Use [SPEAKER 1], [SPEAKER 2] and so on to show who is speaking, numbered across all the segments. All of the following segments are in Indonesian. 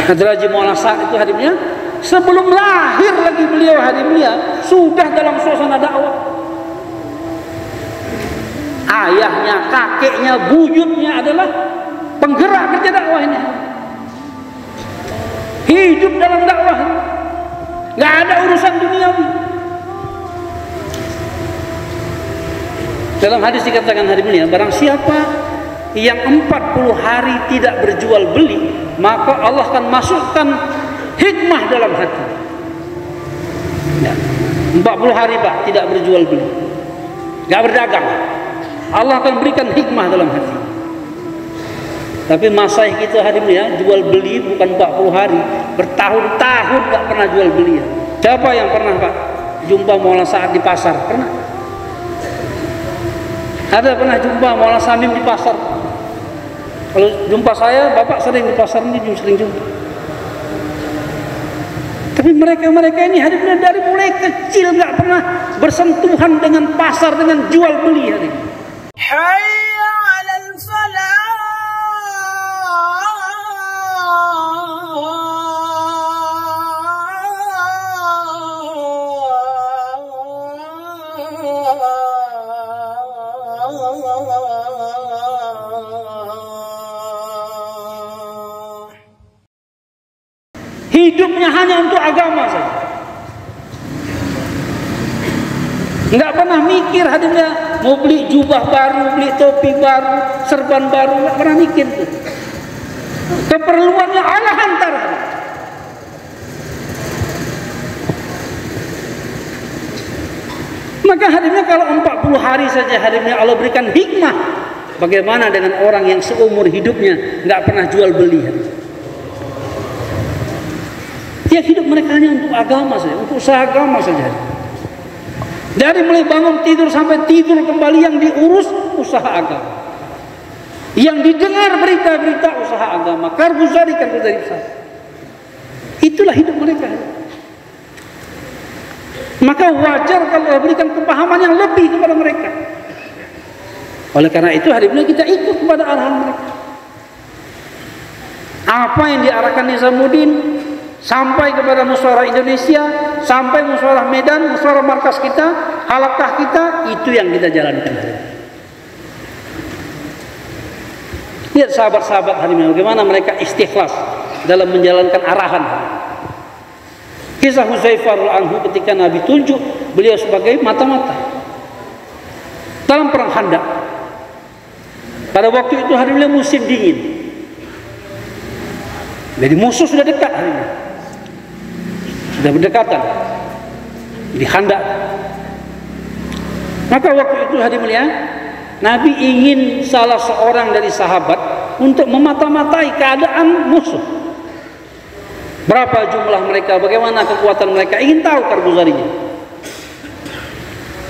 [SPEAKER 1] Hadraji Maulana Sa'ad itu hadimnya sebelum lahir lagi beliau hadimnya sudah dalam suasana dakwah. Ayahnya, kakeknya, buyutnya adalah penggerak kerja dakwah ini. Hidup dalam dakwah, nggak ada urusan duniawi. Dalam hadis dikatakan hadimnya, barang siapa yang 40 hari tidak berjual beli, maka Allah akan masukkan hikmah dalam hati. Ya, 40 hari Pak tidak berjual beli, nggak berdagang, Allah akan berikan hikmah dalam hati. Tapi masaih kita hadimnya jual beli bukan 40 hari, bertahun-tahun nggak pernah jual beli. Siapa yang pernah Pak jumpa Maulana Sa'ad di pasar? Pernah? Ada pernah jumpa Maulana Samim di pasar? Kalau jumpa saya, Bapak sering di pasar ini, sering jumpa. Tapi mereka ini hadimnya dari mulai kecil nggak pernah bersentuhan dengan pasar, dengan jual beli hadimnya.
[SPEAKER 2] Hayya 'alal falah.
[SPEAKER 1] Hidupnya hanya untuk agama saja. Nggak pernah mikir hadimnya mau beli jubah baru, beli topi baru, serban baru, nggak pernah mikir itu. Keperluannya Allah hantar. Maka hadimnya kalau 40 hari saja hadimnya Allah berikan hikmah, bagaimana dengan orang yang seumur hidupnya nggak pernah jual beli? Ya hidup mereka hanya untuk agama saja, untuk usaha agama saja. Dari mulai bangun tidur sampai tidur kembali yang diurus usaha agama. Yang didengar berita-berita usaha agama, karguzari usaha. Itulah hidup mereka. Maka wajar kalau Allah berikan kepahaman yang lebih kepada mereka. Oleh karena itu hari ini kita ikut kepada arahan mereka. Apa yang diarahkan Nizamuddin sampai kepada musyawarah Indonesia, sampai musyawarah Medan, musyawarah markas kita, halakah kita, itu yang kita jalankan hari ini. Lihat sahabat-sahabat hari ini bagaimana mereka istikhlas dalam menjalankan arahan. Kisah Hudzaifah radhiyallahu anhu ketika Nabi tunjuk beliau sebagai mata-mata dalam perang Khandaq. Pada waktu itu hari ini musim dingin, jadi musuh sudah dekat hari ini. Sudah berdekatan di Khandaq. Maka waktu itu hadirin mulia, Nabi ingin salah seorang dari sahabat untuk memata-matai keadaan musuh. Berapa jumlah mereka, bagaimana kekuatan mereka, ingin tahu karguzarinya.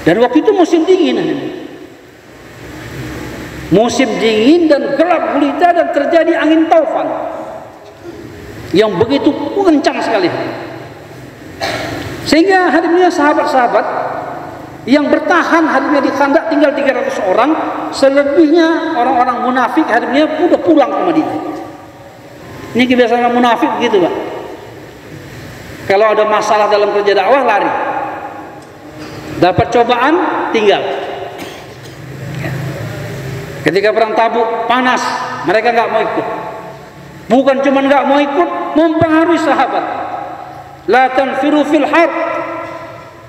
[SPEAKER 1] Dan waktu itu musim dingin. Musim dingin dan gelap gulita dan terjadi angin taufan yang begitu kencang sekali. Sehingga hadimnya sahabat-sahabat yang bertahan hadimnya di Khandaq tinggal 300 orang, selebihnya orang-orang munafik hadimnya sudah pulang ke Madinah. Ini kebiasaan munafik begitu, Pak. Kalau ada masalah dalam kerja dakwah lari, dapat cobaan tinggal. Ketika perang Tabuk panas, mereka nggak mau ikut. Bukan cuma nggak mau ikut, mempengaruhi sahabat. La tanfiru fil har.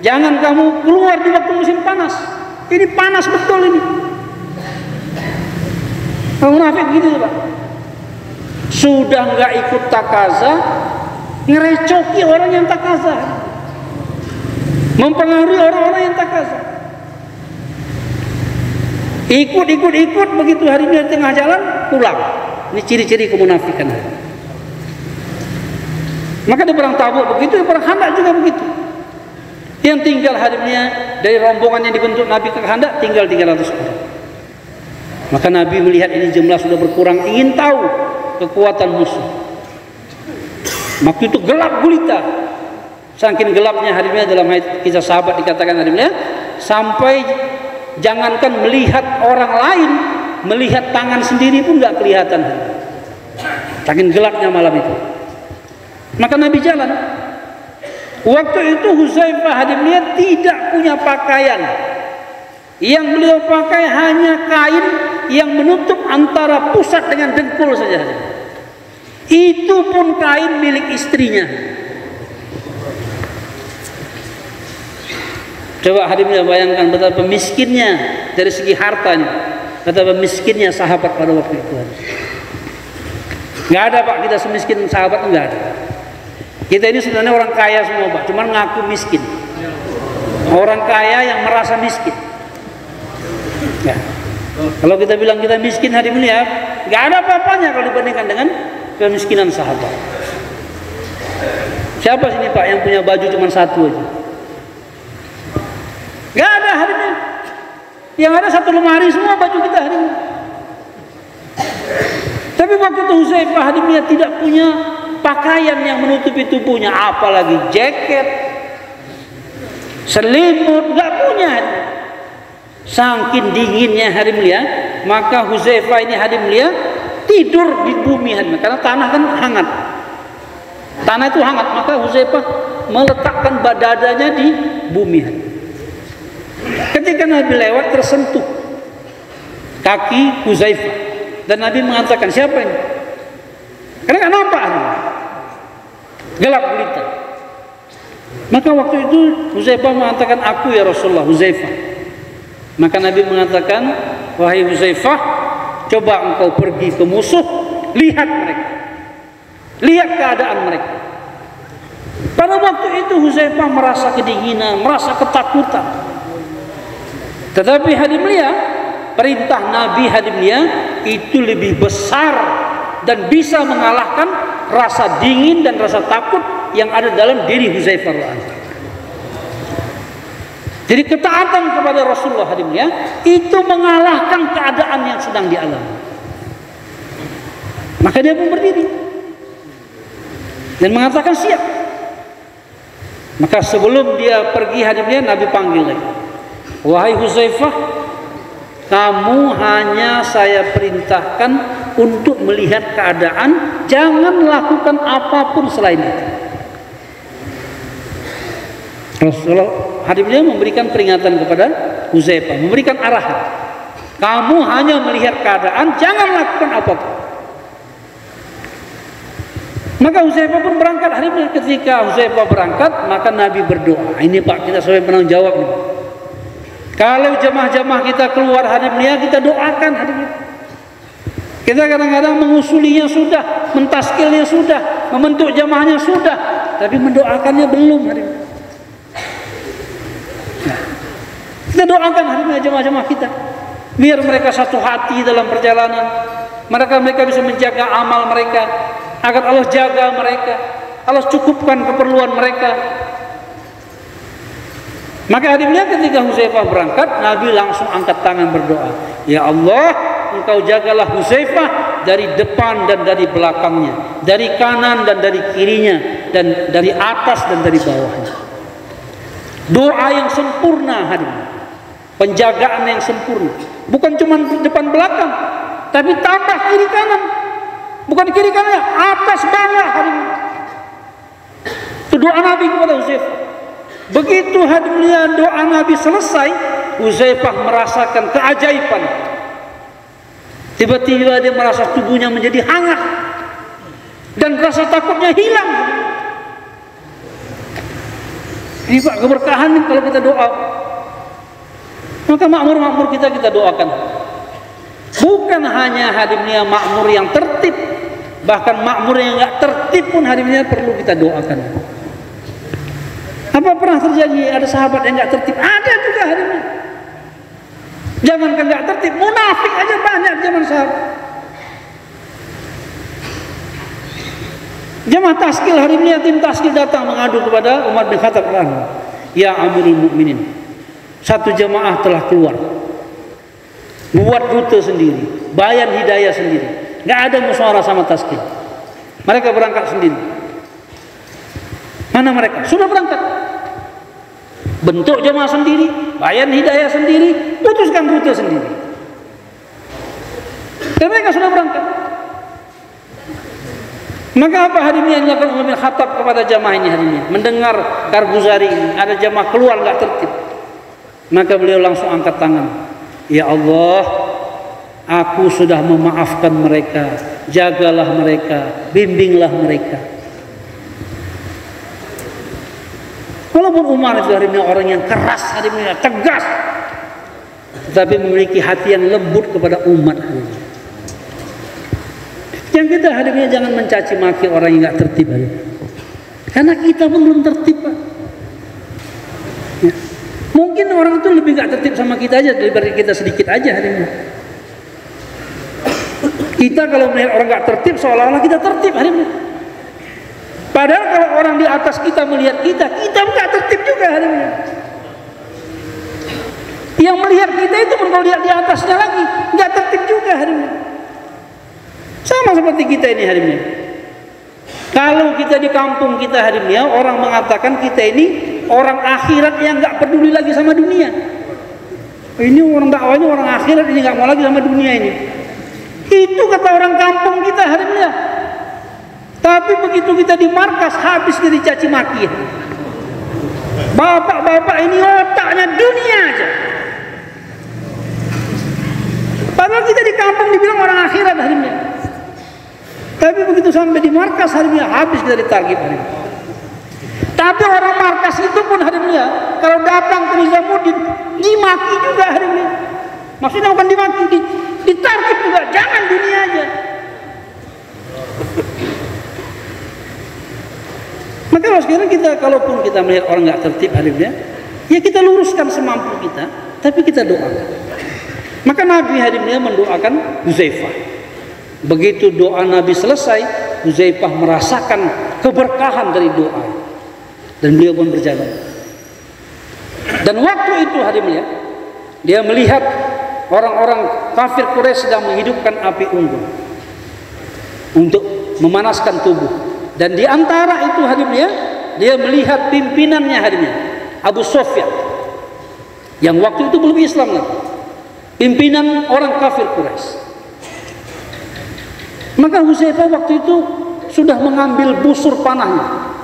[SPEAKER 1] Jangan kamu keluar di waktu musim panas. Ini panas betul ini. Munafik gitu, Pak. Sudah nggak ikut takaza, ngerecoki orang yang takaza, mempengaruhi orang-orang yang takaza. Ikut begitu hari ini di tengah jalan pulang. Ini ciri-ciri kemunafikan. Maka di perang Tabuk begitu, di perang Khandaq juga begitu. Yang tinggal hadimnya dari rombongan yang dibentuk Nabi ke Khandaq tinggal 300 orang. Maka Nabi melihat ini jumlah sudah berkurang, ingin tahu kekuatan musuh. Waktu itu gelap gulita. Saking gelapnya hadimnya dalam kisah sahabat dikatakan hadimnya sampai jangankan melihat orang lain, melihat tangan sendiri pun nggak kelihatan. Saking gelapnya malam itu. Maka Nabi jalan. Waktu itu Hudzaifah hadimnya tidak punya pakaian. Yang beliau pakai hanya kain yang menutup antara pusat dengan dengkul saja. Itu pun kain milik istrinya. Coba hadimnya bayangkan betapa miskinnya dari segi hartanya, betapa miskinnya sahabat pada waktu itu. Nggak ada Pak kita semiskin sahabat, nggak ada. Kita ini sebenarnya orang kaya semua Pak, cuman ngaku miskin. Orang kaya yang merasa miskin. Ya. Kalau kita bilang kita miskin hadimnya, nggak ada apa-apanya kalau dibandingkan dengan kemiskinan sahabat. Siapa sini Pak yang punya baju cuma satu aja? Gak ada hari ini. Yang ada satu lemari semua baju kita hari ini. Tapi waktu itu Hudzaifah hadimnya tidak punya pakaian yang menutupi tubuhnya, apalagi jaket, selimut, gak punya. Saking dinginnya hari mulia, maka Hudzaifah ini hari mulia tidur di bumi hari mulia, karena tanah kan hangat. Tanah itu hangat, maka Hudzaifah meletakkan dadanya di bumi hari. Ketika Nabi lewat tersentuh kaki Hudzaifah dan Nabi mengatakan, siapa ini? Karena nggak nampak, gelap gulita. Maka waktu itu Hudzaifah mengatakan, aku ya Rasulullah, Hudzaifah. Maka Nabi mengatakan, wahai Hudzaifah, coba engkau pergi ke musuh, lihat mereka, lihat keadaan mereka. Pada waktu itu Hudzaifah merasa kedinginan, merasa ketakutan. Tetapi hadimnya, perintah Nabi hadimnya itu lebih besar dan bisa mengalahkan rasa dingin dan rasa takut yang ada dalam diri Hudzaifah radhiyallahu. Jadi ketaatan kepada Rasulullah hadimnya itu mengalahkan keadaan yang sedang dialami. Maka dia pun berdiri dan mengatakan siap. Maka sebelum dia pergi hadimnya, Nabi panggil lagi. Wahai Hudzaifah, kamu hanya saya perintahkan untuk melihat keadaan, jangan lakukan apapun selain itu. Rasulullah hadimnya memberikan peringatan kepada Hudzaifah, memberikan arahan. Kamu hanya melihat keadaan, jangan lakukan apapun. Maka Hudzaifah pun berangkat hadimnya. Ketika Hudzaifah berangkat, maka Nabi berdoa. Ini Pak, kita sebagai penanggung jawab nih. Kalau jamaah-jamaah kita keluar hadimnya, kita doakan hadimnya. Kita kadang-kadang mengusulinya sudah, mentaskilnya sudah, membentuk jamaahnya sudah, tapi mendoakannya belum hadimnya. Nah, kita doakan hadimnya jamaah-jamaah kita, biar mereka satu hati dalam perjalanan. Mereka bisa menjaga amal mereka, agar Allah jaga mereka, Allah cukupkan keperluan mereka. Maka hadimnya ketika Hudzaifah berangkat, Nabi langsung angkat tangan berdoa, ya Allah, engkau jagalah Hudzaifah dari depan dan dari belakangnya, dari kanan dan dari kirinya, dan dari atas dan dari bawahnya. Doa yang sempurna hadimnya, penjagaan yang sempurna, bukan cuma depan belakang, tapi tambah kiri kanan, bukan kiri kanan, atas bawah hadimnya. Itu doa Nabi kepada Hudzaifah. Begitu hadimnya doa Nabi selesai, Hudzaifah merasakan keajaiban. Tiba-tiba dia merasa tubuhnya menjadi hangat dan rasa takutnya hilang. Ini Pak keberkahan kalau kita doa. Maka makmur-makmur kita doakan. Bukan hanya hadimnya makmur yang tertib, bahkan makmur yang enggak tertib pun hadimnya perlu kita doakan. Apa pernah terjadi ada sahabat yang enggak tertib? Ada juga hadimnya. Jangankan enggak tertib, munafik aja banyak zaman sahabat. Jamaah taskil hadimnya, tim taskil datang mengadu kepada Umar bin Khattab radhiyallahu anhu. Ya Amirul Mukminin, satu jamaah telah keluar, buat rute sendiri, bayan hidayah sendiri, nggak ada musyawarah sama taskil. Mereka berangkat sendiri. Mana mereka? Sudah berangkat, bentuk jamaah sendiri, bayan hidayah sendiri, putuskan rute sendiri. Dan mereka sudah berangkat. Maka apa hari ini yang dilakukan Umar bin Khattab kepada jamaah ini hari ini? Mendengar Karbuzari ini, ada jamaah keluar nggak tertib. Maka beliau langsung angkat tangan. Ya Allah, aku sudah memaafkan mereka. Jagalah mereka, bimbinglah mereka. Walaupun Umar itu hari ini orang yang keras, hari ini tegas, tetapi memiliki hati yang lembut kepada umat hari ini. Yang kita hari ini jangan mencaci maki orang yang nggak tertib hari ini. Karena kita pun belum tertib, Pak. Ya. Mungkin orang itu lebih nggak tertib sama kita aja daripada kita sedikit aja hari ini. Kita kalau melihat orang nggak tertib seolah-olah kita tertib hari ini. Padahal kalau orang di atas kita melihat kita nggak tertib juga hari ini. Yang melihat kita itu pun kalau lihat di atasnya lagi nggak tertib juga hari ini. Sama seperti kita ini hari ini. Kalau kita di kampung kita hari ini, orang mengatakan kita ini orang akhirat yang nggak peduli lagi sama dunia. Ini orang dakwahnya orang akhirat, ini nggak mau lagi sama dunia ini. Itu kata orang kampung kita hari ini. Tapi begitu kita di markas habis dari caci maki. Bapak-bapak ini otaknya dunia aja. Padahal kita di kampung dibilang orang akhirat hari ini. Tapi begitu sampai di markas hari ini habis dari target hari ini. Tapi orang markas itu pun hari ini kalau datang ke Nizamuddin dimaki juga hari ini. Maksudnya bukan dimaki, ditarget juga. Jangan dunia aja. Maka sekarang kita kalaupun kita melihat orang nggak tertib hari ini, ya kita luruskan semampu kita, tapi kita doakan. Maka Nabi hari ini mendoakan Huzaifah. Begitu doa Nabi selesai, Huzaifah merasakan keberkahan dari doa, dan beliau pun berjalan. Dan waktu itu hari ini dia melihat orang-orang kafir Quraisy sedang menghidupkan api unggun untuk memanaskan tubuh. Dan di antara itu hari ini dia melihat pimpinannya hari ini Abu Sufyan, yang waktu itu belum Islam lagi, pimpinan orang kafir Quraisy. Maka Huzaifah waktu itu sudah mengambil busur panahnya,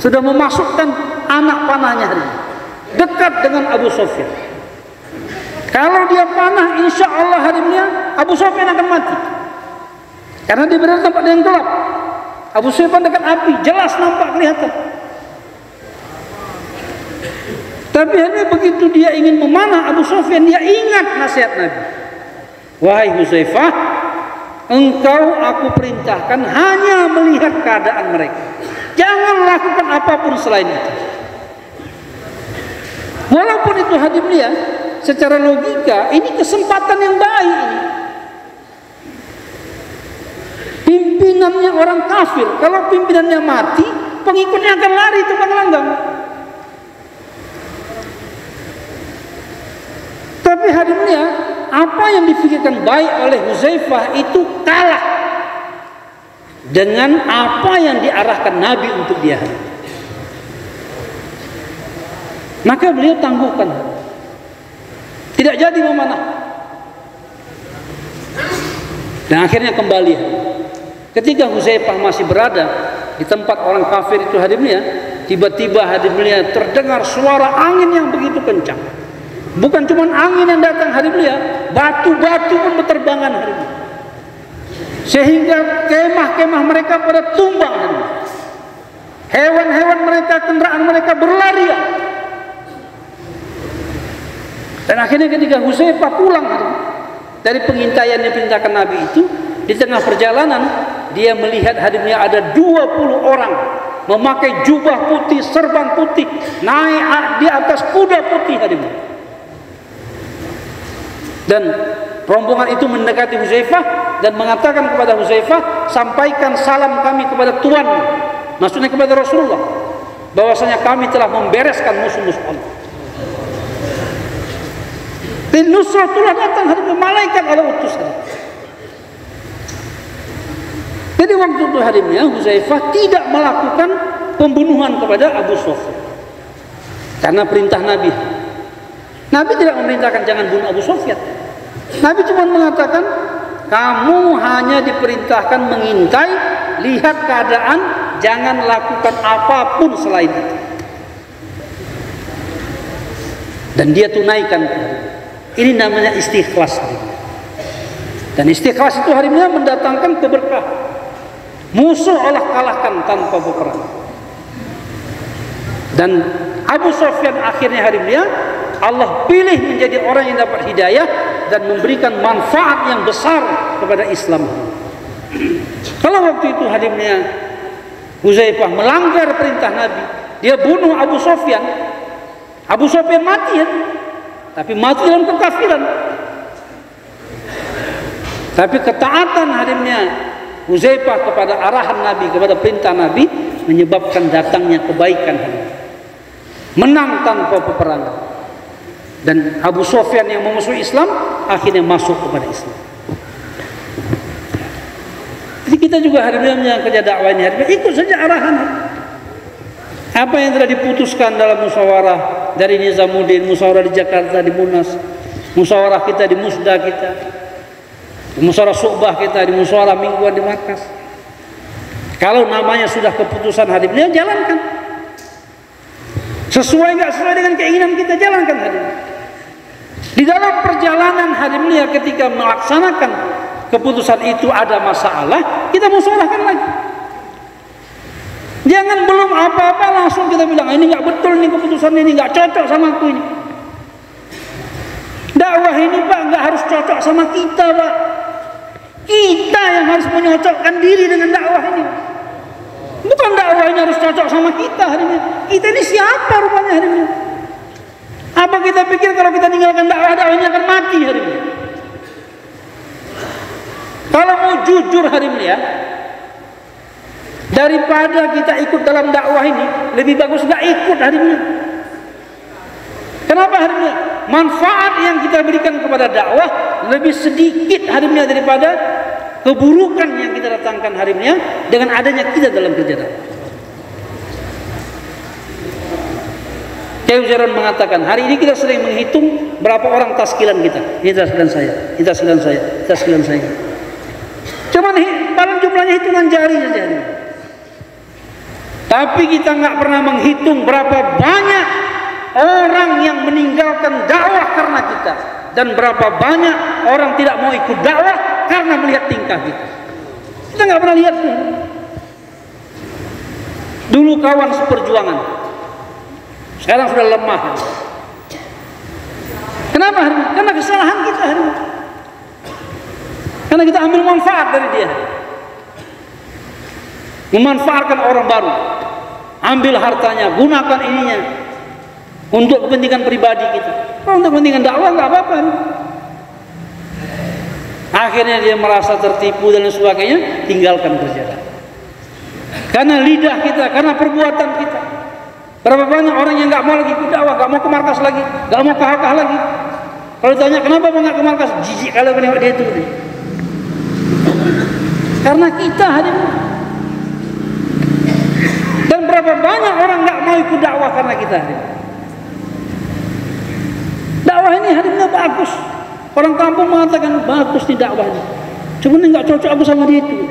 [SPEAKER 1] sudah memasukkan anak panahnya hari ini, dekat dengan Abu Sufyan. Kalau dia panah, insya Allah hari ini Abu Sufyan akan mati, karena dia berada di tempat yang gelap. Abu Sufyan dekat api, jelas nampak kelihatan. Tapi hari ini begitu dia ingin memanah Abu Sufyan, dia ingat nasihat Nabi. Wahai Huzaifah, engkau aku perintahkan hanya melihat keadaan mereka. Jangan lakukan apapun selain itu. Walaupun itu hadir dia, secara logika ini kesempatan yang baik ini. Pimpinannya orang kafir, kalau pimpinannya mati, pengikutnya akan lari tukang langgang. Tapi hadirnya apa yang difikirkan baik oleh Huzaifah itu kalah dengan apa yang diarahkan Nabi untuk dia. Maka beliau tangguhkan, tidak jadi memanah, dan akhirnya kembali. Ketika Huzaifah masih berada di tempat orang kafir itu hadirnya, tiba-tiba hadirnya terdengar suara angin yang begitu kencang. Bukan cuma angin yang datang hadirnya, batu-batu pun berterbangan hadirnya, sehingga kemah-kemah mereka pada tumbang hadirnya. Hewan-hewan mereka, kendaraan mereka berlarian. Dan akhirnya ketika Huzaifah pulang dari pengintaian yang diperintahkan Nabi itu, di tengah perjalanan dia melihat hadirnya ada 20 orang memakai jubah putih, serban putih, naik di atas kuda putih hadirnya. Dan rombongan itu mendekati Huzaifah dan mengatakan kepada Huzaifah, sampaikan salam kami kepada Tuhan, maksudnya kepada Rasulullah, bahwasanya kami telah membereskan musuh-musuh Allah. Dan nusratullah datang hari ini, malaikat Allah utus hari. Jadi waktu itu hari ini Huzaifah tidak melakukan pembunuhan kepada Abu Sufyan karena perintah Nabi. Nabi tidak memerintahkan jangan bunuh Abu Sufyan. Nabi cuma mengatakan kamu hanya diperintahkan mengintai lihat keadaan, jangan lakukan apapun selain itu. Dan dia tunaikan. Ini namanya istikhlas. Dan istikhlas itu hari ini mendatangkan keberkahan. Musuh Allah kalahkan tanpa peperangan. Dan Abu Sufyan akhirnya hari ini Allah pilih menjadi orang yang dapat hidayah dan memberikan manfaat yang besar kepada Islam. Kalau waktu itu hadimnya Huzaifah melanggar perintah Nabi, dia bunuh Abu Sufyan. Abu Sufyan mati ya, tapi mati dalam kekafiran. Tapi ketaatan hadimnya Huzaifah kepada arahan Nabi, kepada perintah Nabi, menyebabkan datangnya kebaikan hari. Menang tanpa peperangan. Dan Abu Sufyan yang memusuhi Islam akhirnya masuk kepada Islam. Jadi kita juga hari ini yang kerja dakwah ini hari ini ikut saja arahan. Apa yang telah diputuskan dalam musyawarah dari Nizamuddin, musyawarah di Jakarta, di Munas, musyawarah kita di Musda kita, musyawarah Su'bah kita, di musyawarah mingguan di Markas. Kalau namanya sudah keputusan hari ini, jalankan. Sesuai nggak sesuai dengan keinginan kita, jalankan hari ini. Di dalam perjalanan hari ini ketika melaksanakan keputusan itu ada masalah, kita musyawarahkan lagi. Jangan belum apa-apa langsung kita bilang ini nggak betul nih keputusan ini, nggak cocok sama aku ini. Dakwah ini Pak nggak harus cocok sama kita Pak. Kita yang harus menyocokkan diri dengan dakwah ini. Bukan dakwah ini harus cocok sama kita hari ini. Kita ini siapa rupanya hari ini? Apa kita pikir kalau kita tinggalkan dakwah ini akan mati hari ini? Kalau mau jujur hari ini ya, daripada kita ikut dalam dakwah ini, lebih bagus nggak ikut hari ini. Kenapa hari ini? Manfaat yang kita berikan kepada dakwah lebih sedikit hari ini daripada keburukan yang kita datangkan hari ini dengan adanya kita dalam kerja dakwah. Syekh Uzairun mengatakan, hari ini kita sering menghitung berapa orang taskilan kita. Ini taskilan saya, ini taskilan saya, ini taskilan saya. Cuman paling jumlahnya hitungan jari saja. Tapi kita nggak pernah menghitung berapa banyak orang yang meninggalkan dakwah karena kita, dan berapa banyak orang tidak mau ikut dakwah karena melihat tingkah kita. Kita nggak pernah lihat. Dulu kawan seperjuangan, sekarang sudah lemah. Kenapa? Karena kesalahan kita hari ini. Karena kita ambil manfaat dari dia, memanfaatkan orang baru, ambil hartanya, gunakan ininya untuk kepentingan pribadi kita. Kalau untuk kepentingan dakwah nggak apa-apa. Akhirnya dia merasa tertipu dan sebagainya, tinggalkan kerja. Karena lidah kita, karena perbuatan kita. Berapa banyak orang yang nggak mau lagi ikut dakwah, nggak mau ke markas lagi, nggak mau ke HK lagi. Kalau ditanya kenapa nggak ke markas, jijik kalau menengok dia itu. Karena kita hadir. Dan berapa banyak orang nggak mau ikut dakwah karena kita hadir. Dakwah ini hadirnya bagus. Orang kampung mengatakan bagus nih dakwahnya. Cuma ini nggak cocok aku sama dia itu.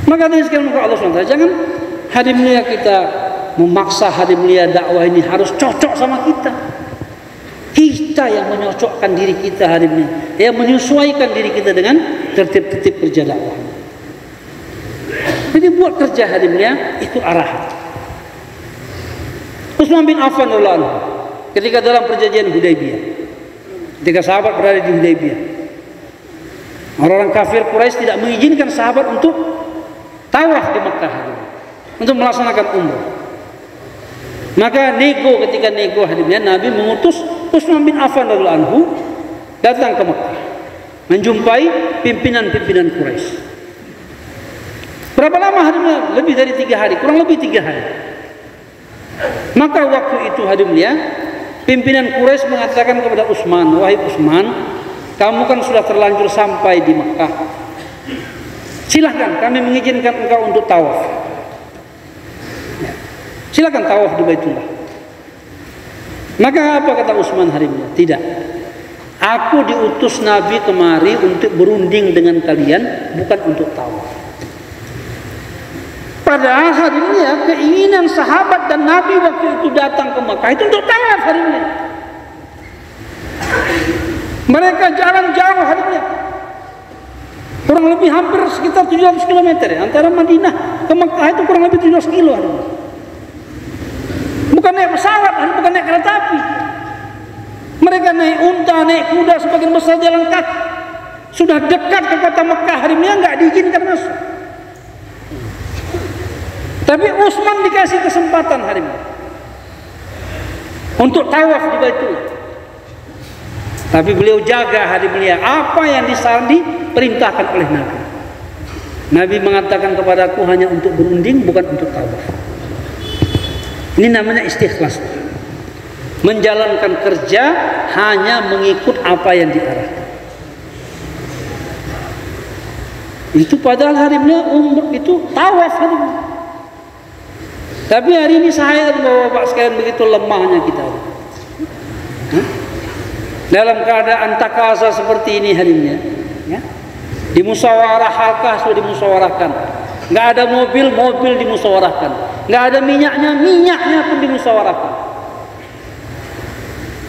[SPEAKER 1] Maka dari sekian muka Allah SWT, jangan hadir mulia kita memaksa hadir mulia dakwah ini harus cocok sama kita. Kita yang menyocokkan diri kita hari ini, yang menyesuaikan diri kita dengan tertib-tertib kerja dakwah. Jadi buat kerja hari ini itu arahan. Utsman bin Affan radhiyallahu anhu ketika dalam perjanjian Hudaybiyah, ketika sahabat berada di Hudaybiyah, orang-orang kafir Quraisy tidak mengizinkan sahabat untuk tawaf di Mekah untuk melaksanakan umrah. Maka ketika nego hadimnya Nabi mengutus Utsman bin Affan radhiyallahu anhu datang ke Mekah menjumpai pimpinan-pimpinan Quraisy. Berapa lama hadimnya? Lebih dari 3 hari, kurang lebih 3 hari. Maka waktu itu hadimnya pimpinan Quraisy mengatakan kepada Utsman, wahai Utsman, kamu kan sudah terlanjur sampai di Mekah. Silahkan kami mengizinkan engkau untuk tawaf. Silakan tawaf di Baitullah. Maka apa kata Utsman hari ini? Tidak. Aku diutus Nabi kemari untuk berunding dengan kalian, bukan untuk tawaf. Padahal hari ini ya, keinginan sahabat dan Nabi waktu itu datang ke Mekah itu untuk tawaf hari ini. Mereka jalan jauh hari ini, kurang lebih hampir sekitar 700 km ya, antara Madinah ke Mekah itu kurang lebih 700 kilo hari ini. Bukan naik pesawat, bukan naik kereta api. Mereka naik unta, naik kuda, sebagian besar jalan kaki. Sudah dekat ke kota Mekah hari ini, nggak diizinkan masuk. Tapi Utsman dikasih kesempatan hari ini untuk tawaf di Baitullah. Tapi beliau jaga hari beliau apa yang diperintahkan oleh Nabi. Nabi mengatakan kepadaku hanya untuk berunding, bukan untuk tawaf. Ini namanya istikhlas. Menjalankan kerja hanya mengikut apa yang diarahkan. Itu padahal hari ini umrah itu tawaf hari ini. Tapi hari ini saya dan bapak-bapak sekalian begitu lemahnya kita. Dalam keadaan takaza seperti ini hari ini, ya. Di musyawarah halqah sudah dimusyawarahkan. Nggak ada mobil dimusyawarahkan. Nggak ada minyaknya pun dimusyawarahkan.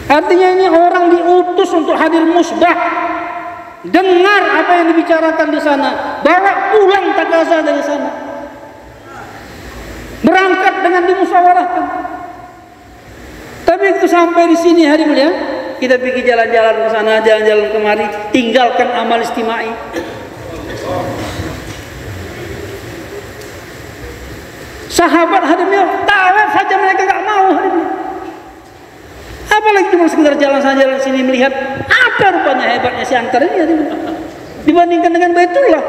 [SPEAKER 1] Artinya ini orang diutus untuk hadir musbah, dengar apa yang dibicarakan di sana, bawa pulang takaza dari sana, berangkat dengan dimusyawarahkan. Tapi itu sampai di sini hari mulia, kita pergi jalan-jalan ke sana, jalan-jalan kemari, tinggalkan amal istimai. Sahabat hari mulia tawaf saja mereka nggak mau hari mulia. Apalagi cuma sekedar jalan saja jalan sini melihat apa rupanya hebatnya si Antar ini hari mulia dibandingkan dengan Baitullah.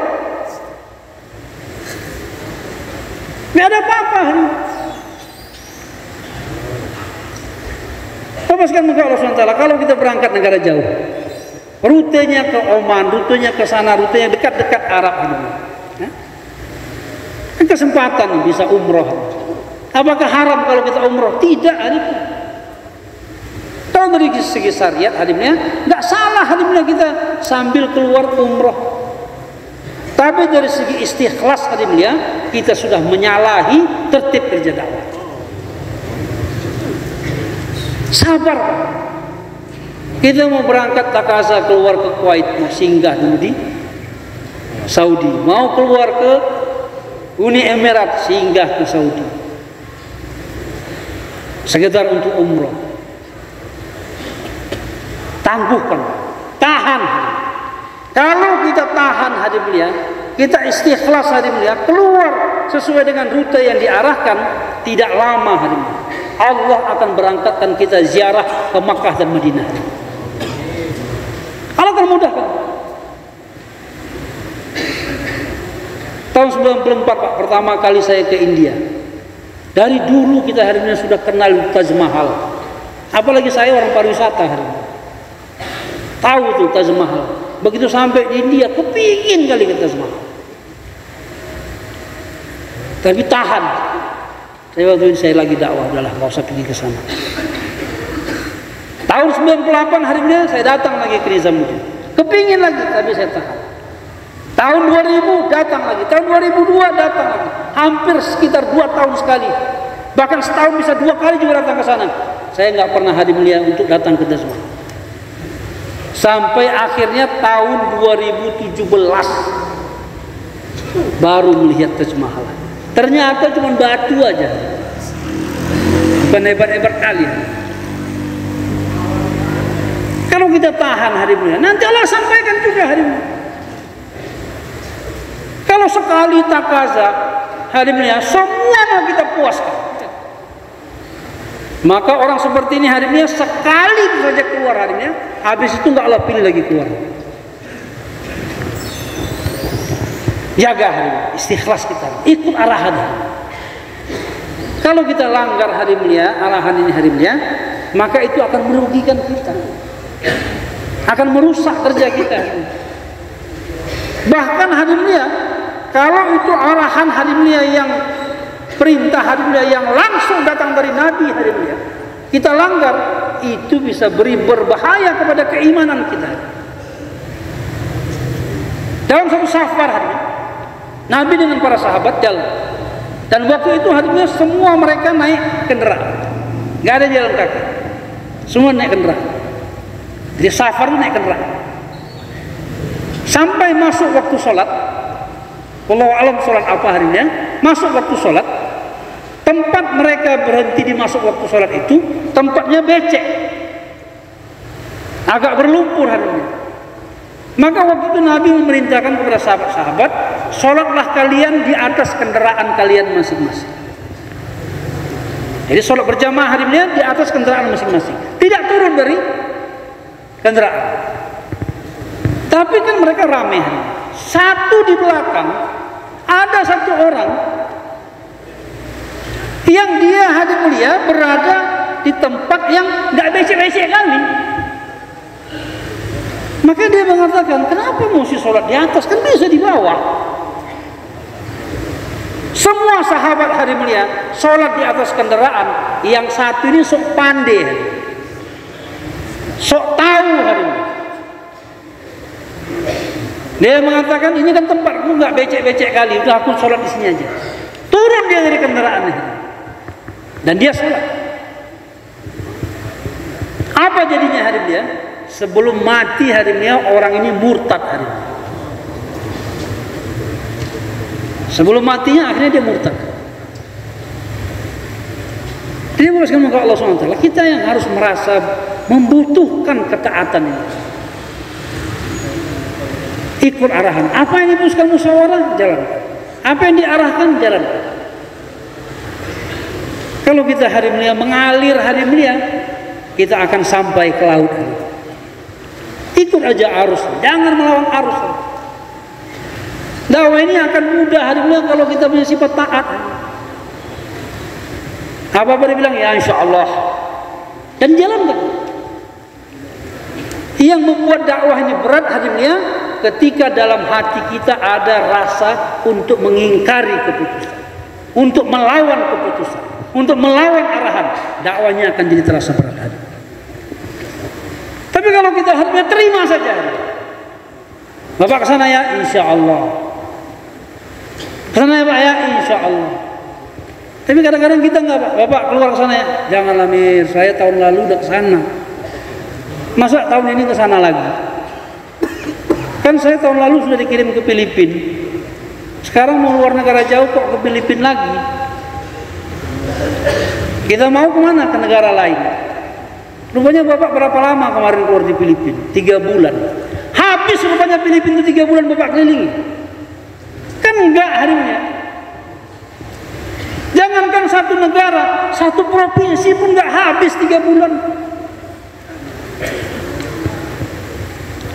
[SPEAKER 1] Nggak ada apa-apa hari mulia. Lepaskan muka Allah SWT. Kalau kita berangkat negara jauh, rutenya ke Oman, rutenya ke sana, rutenya dekat-dekat Arab, kesempatan bisa umroh. Apakah haram kalau kita umroh? Tidak hari ini. Kalau dari segi syariat hari ini, tidak salah hari ini kita sambil keluar umroh. Tapi dari segi istikhlas hari ini, kita sudah menyalahi tertib kerja dakwah. Sabar. Kita mau berangkat takaza keluar ke Kuwait, mau singgah dulu di Saudi, mau keluar ke Uni Emirat, singgah ke Saudi, sekedar untuk umroh. Tangguhkan, tahan. Kalau kita tahan hadir mulia, kita istikhlas hadir mulia, keluar sesuai dengan rute yang diarahkan, tidak lama hadir mulia Allah akan berangkatkan kita ziarah ke Makkah dan Madinah. Allah akan mudahkan. Tahun 94 Pak, pertama kali saya ke India. Dari dulu kita hari ini sudah kenal Taj Mahal. Apalagi saya orang pariwisata hari ini. Tahu tuh Taj Mahal. Begitu sampai di India, kepingin kali ke Taj Mahal. Tapi tahan. Saya waktu itu saya lagi dakwah, udahlah nggak usah pergi ke sana. Tahun 98 hari ini saya datang lagi ke Nizamuddin. Kepingin lagi, tapi saya tahan. Tahun 2000 datang lagi, tahun 2002 datang lagi. Hampir sekitar 2 tahun sekali. Bahkan setahun bisa 2 kali juga datang ke sana. Saya nggak pernah hadir mulia untuk datang ke Taj Mahal. Sampai akhirnya tahun 2017 baru melihat Taj Mahal. Ternyata cuma batu aja, bukan hebat-hebat kali. Kalau kita tahan hari mulia, nanti Allah sampaikan juga hari mulia. Kalau sekali takaza hari mulia, semua mau kita puaskan. Maka orang seperti ini hari mulia sekali saja keluar hari mulia, habis itu nggak Allah pilih lagi keluar. Jaga hari ini, istikhlas kita, ikut arahan. Kalau kita langgar hari mulia, arahan ini hari mulia, maka itu akan merugikan kita, akan merusak kerja kita. Bahkan hari mulia, kalau itu arahan hari mulia yang perintah hari mulia yang langsung datang dari Nabi hari mulia, kita langgar, itu bisa berbahaya kepada keimanan kita. Dalam satu safar hari Nabi dengan para sahabat jalan, dan waktu itu harinya semua mereka naik kendaraan, nggak ada jalan kaki, semua naik kendaraan. Jadi safar naik kendaraan. Sampai masuk waktu sholat, wallahu alam sholat apa harinya, masuk waktu sholat, tempat mereka berhenti di masuk waktu sholat itu tempatnya becek, agak berlumpur harinya. Maka waktu itu Nabi memerintahkan kepada sahabat-sahabat, sholatlah kalian di atas kendaraan kalian masing-masing. Jadi sholat berjamaah harinya di atas kendaraan masing-masing, tidak turun dari kendaraan. Tapi kan mereka ramai. Satu di belakang ada satu orang yang dia hadir mulia berada di tempat yang nggak becek-becek kali. Maka dia mengatakan, kenapa mesti sholat di atas, kan bisa di bawah. Semua sahabat hari mulia sholat di atas kendaraan. Yang satu ini sok pandai, sok tahu hari ini. Dia mengatakan, ini kan tempatku nggak becek-becek kali, udah aku sholat di sini aja. Turun dia dari kendaraannya dan dia sholat. Apa jadinya hari dia? Sebelum mati hari dia, orang ini murtad hari ini. Sebelum matinya akhirnya dia murtad. Dia berasal kepada Allah SWT. Kita yang harus merasa membutuhkan ketaatan ini. Ikut arahan. Apa yang diputuskan musyawarah, jalan. Apa yang diarahkan, jalan. Kalau kita hari mulia mengalir hari mulia, kita akan sampai ke laut. Ikut aja arus, jangan melawan arus. Dakwah ini akan mudah hari mulia kalau kita punya sifat taat. Apa-apa dia bilang, ya insya Allah, dan jalankan. Yang membuat dakwah ini berat hari mulia, ketika dalam hati kita ada rasa untuk mengingkari keputusan, untuk melawan keputusan, untuk melawan arahan, dakwahnya akan jadi terasa berat hati. Tapi kalau kita hatinya terima saja, Bapak kesana ya, insya Allah. Kesana ya Pak ya, insya Allah. Tapi kadang-kadang kita nggak, Bapak keluar kesana ya, janganlah Mir, saya tahun lalu udah kesana. Masa tahun ini kesana lagi? Kan saya tahun lalu sudah dikirim ke Filipina. Sekarang mau luar negara jauh kok ke Filipina lagi. Kita mau kemana? Ke negara lain. Rupanya Bapak berapa lama kemarin keluar di Filipina? 3 bulan. Habis rupanya Filipina itu 3 bulan Bapak kelilingi. Kan enggak harinya. Jangankan satu negara, satu provinsi pun enggak habis 3 bulan.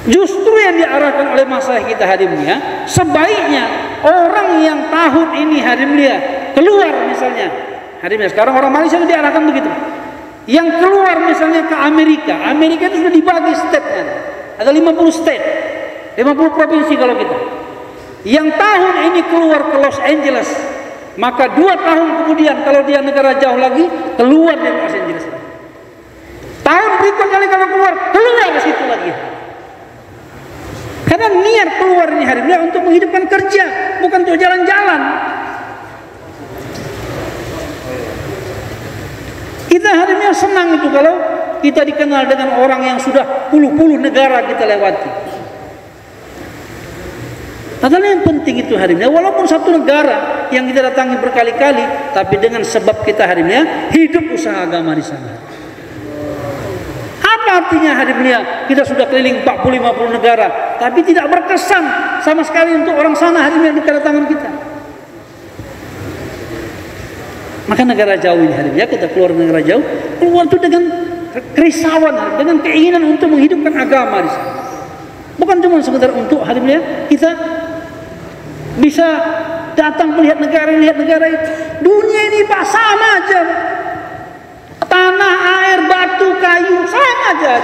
[SPEAKER 1] Justru yang diarahkan oleh masyarakat kita hari mulia, sebaiknya orang yang tahun ini hari mulia keluar misalnya, hari mulia sekarang orang Malaysia itu diarahkan begitu. Yang keluar misalnya ke Amerika, Amerika itu sudah dibagi state-nya, ada 50 state, 50 provinsi kalau kita. Yang tahun ini keluar ke Los Angeles, maka 2 tahun kemudian kalau dia negara jauh lagi keluar dari Los Angeles. Tahun berikutnya kalau keluar ke situ lagi. Karena niat keluar ini hari ini untuk menghidupkan kerja, bukan untuk jalan-jalan. Kita hari ini senang itu kalau kita dikenal dengan orang yang sudah puluh-puluh negara kita lewati. Padahal yang penting itu hari ini, walaupun satu negara yang kita datangi berkali-kali, tapi dengan sebab kita hari ini hidup usaha agama di sana. Apa artinya hari ini kita sudah keliling 40-50 negara, tapi tidak berkesan sama sekali untuk orang sana hari ini yang kedatangan kita. Maka negara jauh ini hari ini kita keluar negara jauh, keluar itu dengan kerisauan, dengan keinginan untuk menghidupkan agama di sana. Bukan cuma sekedar untuk hari ini kita bisa datang melihat negara itu. Dunia ini Pak sama aja. Tanah, air, batu, kayu sama aja.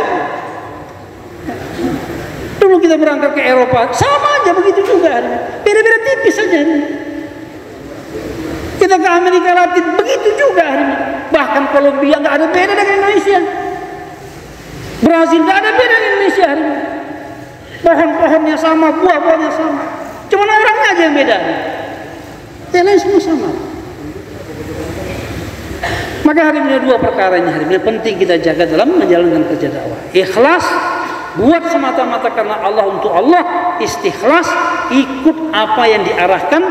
[SPEAKER 1] Dulu kita berangkat ke Eropa sama aja begitu juga. Beda-beda tipis saja. Kita ke Amerika Latin begitu juga. Bahkan Kolombia nggak ada beda dengan Indonesia. Brazil nggak ada beda dengan Indonesia hari ini. Pohon-pohonnya sama, buah-buahnya sama. Cuma orangnya aja yang beda. Yang lain semua sama. Maka hari ini dua perkara ini hari ini penting kita jaga dalam menjalankan kerja dakwah. Ikhlas, buat semata-mata karena Allah untuk Allah. Istikhlas, ikut apa yang diarahkan,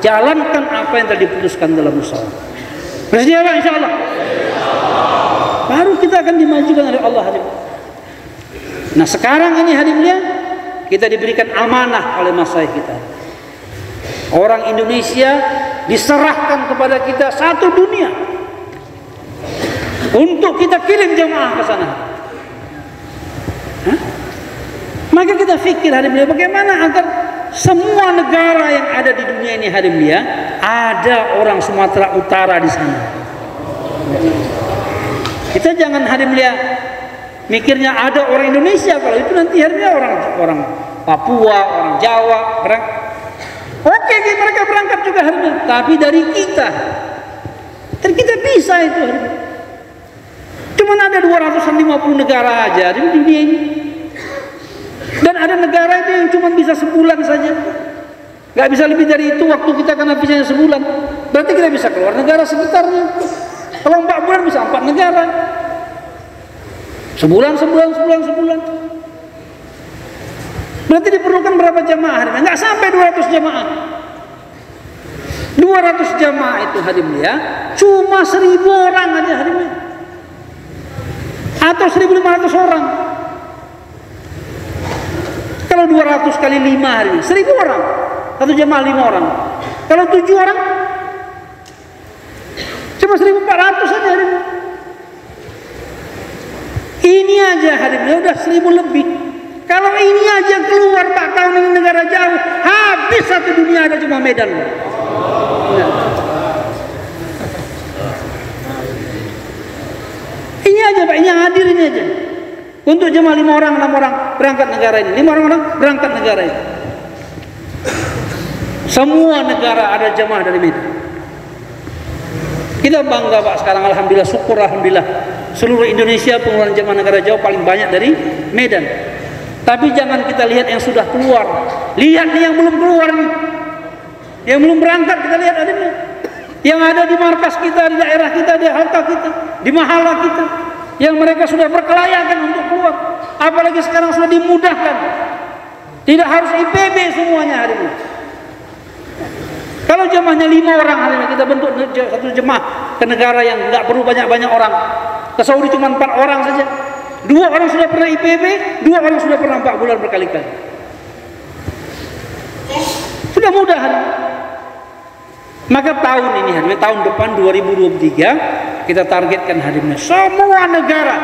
[SPEAKER 1] jalankan apa yang telah diputuskan dalam musyawarah. Bersedia Pak insya Allah. Baru kita akan dimajukan oleh Allah hari ini. Nah sekarang ini hari mulia kita diberikan amanah oleh masyayikh kita. Orang Indonesia diserahkan kepada kita satu dunia untuk kita kirim jemaah ke sana. Maka kita fikir hari ini bagaimana agar semua negara yang ada di dunia ini hari ini ada orang Sumatera Utara di sana. Kita jangan hari ini mikirnya ada orang Indonesia, kalau itu nanti hari ini orang Papua, orang Jawa oke, mereka berangkat juga hari ini, tapi dari kita. Dan kita bisa itu hari ini. Cuman ada 250 negara aja di dunia ini. Dan ada negara itu yang cuma bisa sebulan saja. Gak bisa lebih dari itu waktu kita karena visanya sebulan. Berarti kita bisa keluar negara sekitarnya. Kalau 4 bulan bisa 4 negara. Sebulan. Berarti diperlukan berapa jamaah hari ini? Nggak sampai 200 jamaah. 200 jamaah itu hari ini cuma 1000 orang aja hari ini. Atau 1500 orang. Kalau 200 kali 5 hari ini 1000 orang. Satu jamaah 5 orang. Kalau 7 orang cuma 1400 saja hari ini. Ini aja hari ini udah 1000 lebih. Kalau ini aja keluar 4 tahun ini negara jauh, habis satu dunia ada cuma Medan. Nah. Ini aja Pak, ini yang hadir ini aja. Untuk jemaah 5 orang, 6 orang berangkat negara ini, 5 orang berangkat negara ini. Semua negara ada jemaah dari Medan. Kita bangga Pak sekarang, alhamdulillah, syukur alhamdulillah. Seluruh Indonesia pengeluaran jemaah negara jauh paling banyak dari Medan. Tapi jangan kita lihat yang sudah keluar. Lihat nih yang belum keluar nih. Yang belum berangkat kita lihat ada nih. Yang ada di markas kita, di daerah kita, di halqa kita, di mahala kita. Yang mereka sudah berkelayakan untuk keluar. Apalagi sekarang sudah dimudahkan. Tidak harus IPB semuanya hari ini. Kalau jemaahnya 5 orang hari ini, kita bentuk satu jemaah ke negara yang nggak perlu banyak-banyak orang. Ke Saudi cuma 4 orang saja. 2 orang sudah pernah IPB, 2 orang sudah pernah 4 bulan berkali-kali. Sudah mudah hari ini. Maka tahun ini hari ini, tahun depan 2023 kita targetkan hari ini semua negara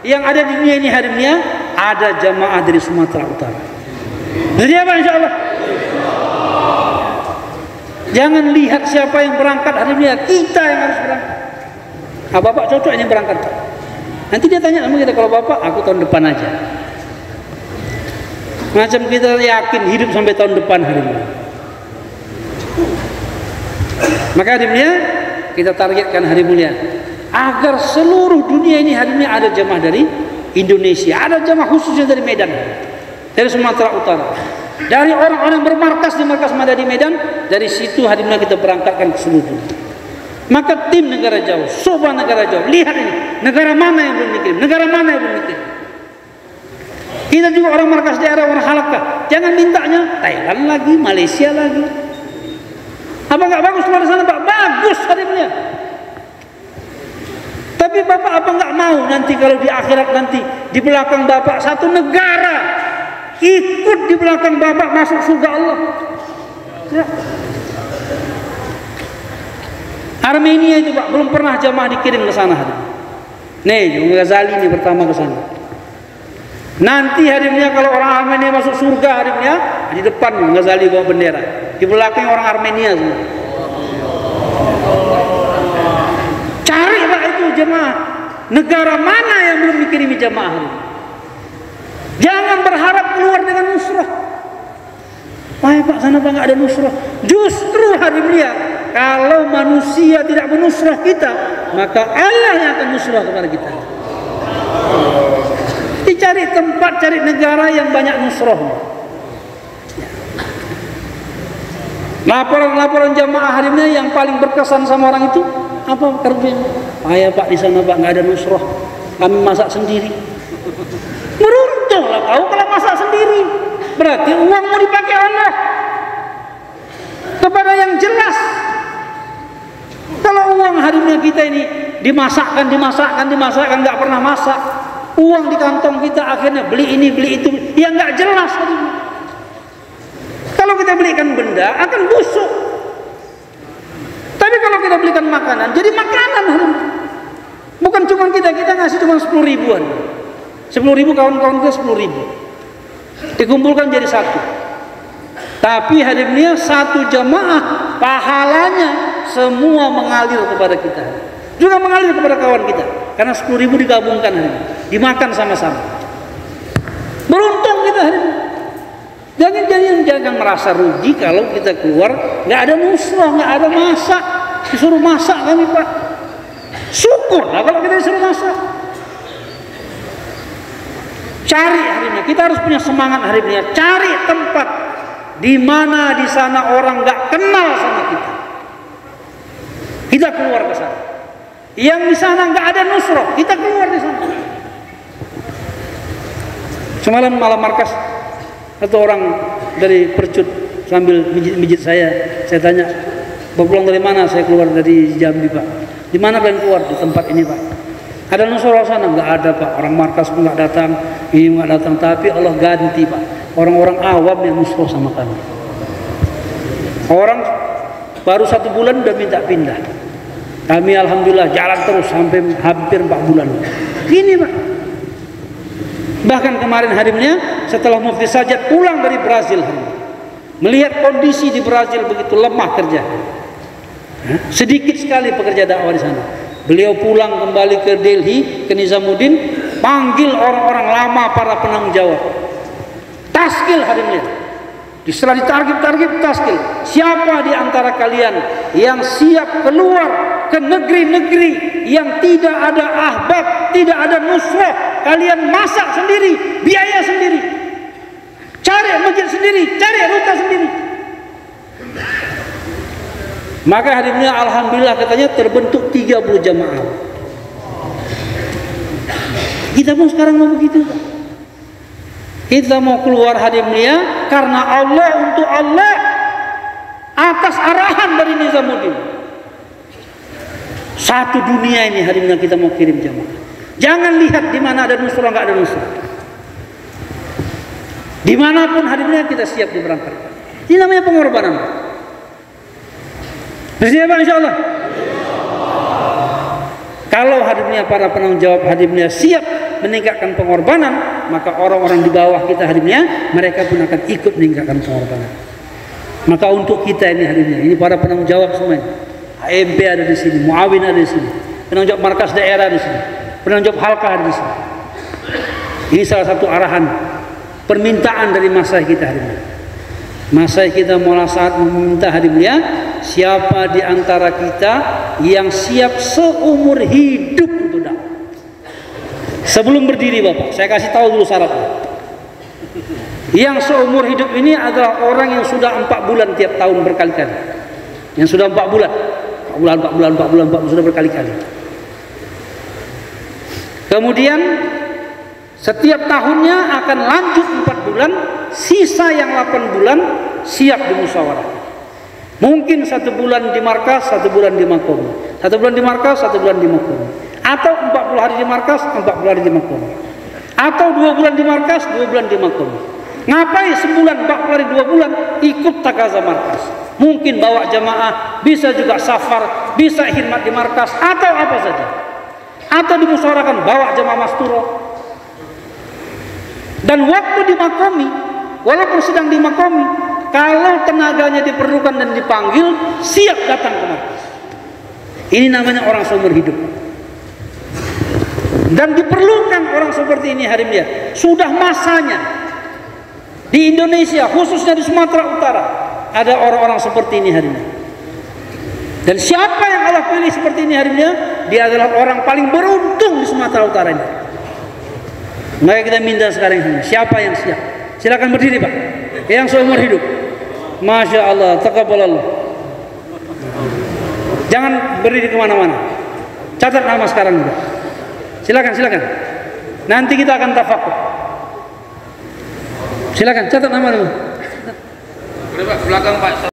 [SPEAKER 1] yang ada di dunia ini hari ini ada jamaah dari Sumatera Utara. Jadi apa insya Allah? Jangan lihat siapa yang berangkat hari ini, kita yang harus berangkat. Ah, Bapak cocok ini berangkat. Nanti dia tanya sama kita, kalau Bapak aku tahun depan aja. Macam kita yakin hidup sampai tahun depan hari ini. Maka hari mulia kita targetkan hari mulia agar seluruh dunia ini hari ini ada jemaah dari Indonesia, ada jemaah khususnya dari Medan, dari Sumatera Utara, dari orang-orang bermarkas di markas Madani Medan. Dari situ hari ini kita berangkatkan ke seluruh dunia. Maka tim negara jauh, sobat negara jauh, lihat ini negara mana yang belum dikirim, negara mana yang belum dikirim. Kita juga orang markas daerah, orang halakah, jangan mintanya Thailand lagi, Malaysia lagi. Apa nggak bagus keluar sana Pak? Bagus hari ini. Tapi Bapak apa nggak mau nanti kalau di akhirat nanti di belakang Bapak satu negara ikut di belakang Bapak masuk surga Allah? Ya. Armenia itu Pak belum pernah jamaah dikirim ke sana hari. Nih, Ghazali ini pertama ke sana. Nanti hari ini kalau orang Armenia masuk surga hari ini di depan Ghazali bawa bendera. Di belakang orang Armenia semua. Cari Pak itu jemaah. Negara mana yang belum dikirimi jemaah ini? Jangan berharap keluar dengan nusrah. Wah Pak sana Pak nggak ada nusrah. Justru hari ini kalau manusia tidak menusrah kita, maka Allah yang akan nusrah kepada kita. cari tempat, cari negara yang banyak nusrohnya. Laporan-laporan jamaah hari ini yang paling berkesan sama orang itu apa kerjanya? Ya Pak, di sana Pak nggak ada nusroh, kami masak sendiri. Beruntunglah kau kalau masak sendiri, berarti uangmu dipakai Allah kepada yang jelas. Kalau uang hari ini kita ini dimasakkan nggak pernah masak, uang di kantong kita akhirnya beli ini beli itu, ya nggak jelas hari ini. Kalau kita belikan benda akan busuk. Tapi kalau kita belikan makanan, jadi makanan hari ini. Bukan cuma kita ngasih cuma 10 ribuan. 10 ribu kawan-kawan kita 10 ribu. Dikumpulkan jadi satu. Tapi hari ini satu jamaah pahalanya semua mengalir kepada kita. Juga mengalir kepada kawan kita. Karena 10 ribu digabungkan hari ini. Dimakan sama-sama. Beruntung kita hari ini. Jangan merasa rugi kalau kita keluar nggak ada nusrah, nggak ada masak, disuruh masak kami Pak. Syukurlah kalau kita disuruh masak. Cari hari ini, kita harus punya semangat hari ini. Cari tempat di mana di sana orang nggak kenal sama kita. Kita keluar ke sana. Yang di sana nggak ada nusrah, kita keluar di sana. Semalam malam markas. Atau orang dari Percut sambil mijit saya tanya, "Bapak pulang dari mana?" Saya keluar dari Jambi Pak. "Di mana kalian keluar?" "Di tempat ini Pak." "Ada nusrah sana?" "Enggak ada Pak, orang markas pun enggak datang, ini enggak datang." Tapi Allah ganti Pak, orang-orang awam yang nusrah sama kami. Orang baru 1 bulan udah minta pindah. Kami alhamdulillah jalan terus sampai hampir 4 bulan. Gini Pak. Bahkan kemarin harimnya setelah Mufti Sajat pulang dari Brazil hari ini, melihat kondisi di Brazil begitu lemah kerja, sedikit sekali pekerja dakwah di sana. Beliau pulang kembali ke Delhi, ke Nizamuddin, panggil orang-orang lama para penanggung jawab. Taskil harimnya. Setelah ditargib taskil, siapa di antara kalian yang siap keluar ke negeri-negeri yang tidak ada ahbab, tidak ada nusrah, kalian masak sendiri, biaya sendiri, cari masjid sendiri, cari rute sendiri. Maka hadirnya alhamdulillah katanya terbentuk 30 jamaah. Kita pun sekarang mau begitu. Kita mau keluar hadirnya karena Allah, untuk Allah, atas arahan dari Nizamuddin. Satu dunia ini hari ini kita mau kirim jamaah. Jangan lihat di mana ada nusrah, nggak ada nusrah. Dimanapun hari ini kita siap diberangkatkan. Ini namanya pengorbanan. Bersiap insya Allah. Kalau hadirnya para penanggung jawab hadirnya siap meningkatkan pengorbanan, maka orang-orang di bawah kita hadirnya mereka pun akan ikut meningkatkan pengorbanan. Maka untuk kita ini hadirnya, ini para penanggung jawab semuanya. AMP ada di sini, Muawin ada di sini, penanggung jawab markas daerah di sini, penanggung jawab halqa ada di sini. Ini salah satu arahan permintaan dari masyarakat kita hari ini. Masyarakat kita mulai saat meminta hari ini, siapa di antara kita yang siap seumur hidup untuk dakwah. Sebelum berdiri Bapak, saya kasih tahu dulu syaratnya. Yang seumur hidup ini adalah orang yang sudah 4 bulan tiap tahun berkali-kali. Yang sudah 4 bulan sudah berkali-kali. Kemudian setiap tahunnya akan lanjut 4 bulan, sisa yang 8 bulan siap dimusyawarah. Mungkin 1 bulan di markas, 1 bulan di makom. 1 bulan di markas, 1 bulan di makom. Atau 40 hari di markas, 40 hari di makom. Atau 2 bulan di markas, 2 bulan di makom. Ngapain sebulan, 40 hari, 2 bulan ikut takaza markas. Mungkin bawa jamaah, bisa juga safar, bisa khidmat di markas, atau apa saja. Atau dimusyawarahkan bawa jamaah masturo. Dan waktu di makomi, walaupun sedang di makomi, kalau tenaganya diperlukan dan dipanggil, siap datang ke markas. Ini namanya orang seumur hidup. Dan diperlukan orang seperti ini hari ini. Sudah masanya di Indonesia, khususnya di Sumatera Utara, ada orang-orang seperti ini hari ini. Dan siapa yang Allah pilih seperti ini hari ini, dia adalah orang paling beruntung di Sumatera Utara ini. Maka kita minta sekarang ini, siapa yang siap? Silakan berdiri Pak. Yang seumur hidup. Masya Allah, taqabbalallah. Jangan berdiri kemana-mana. Catat nama sekarang juga. Silakan, silakan. Nanti kita akan tafakur. Silakan catat nama dulu.
[SPEAKER 3] Boleh Pak, belakang Pak.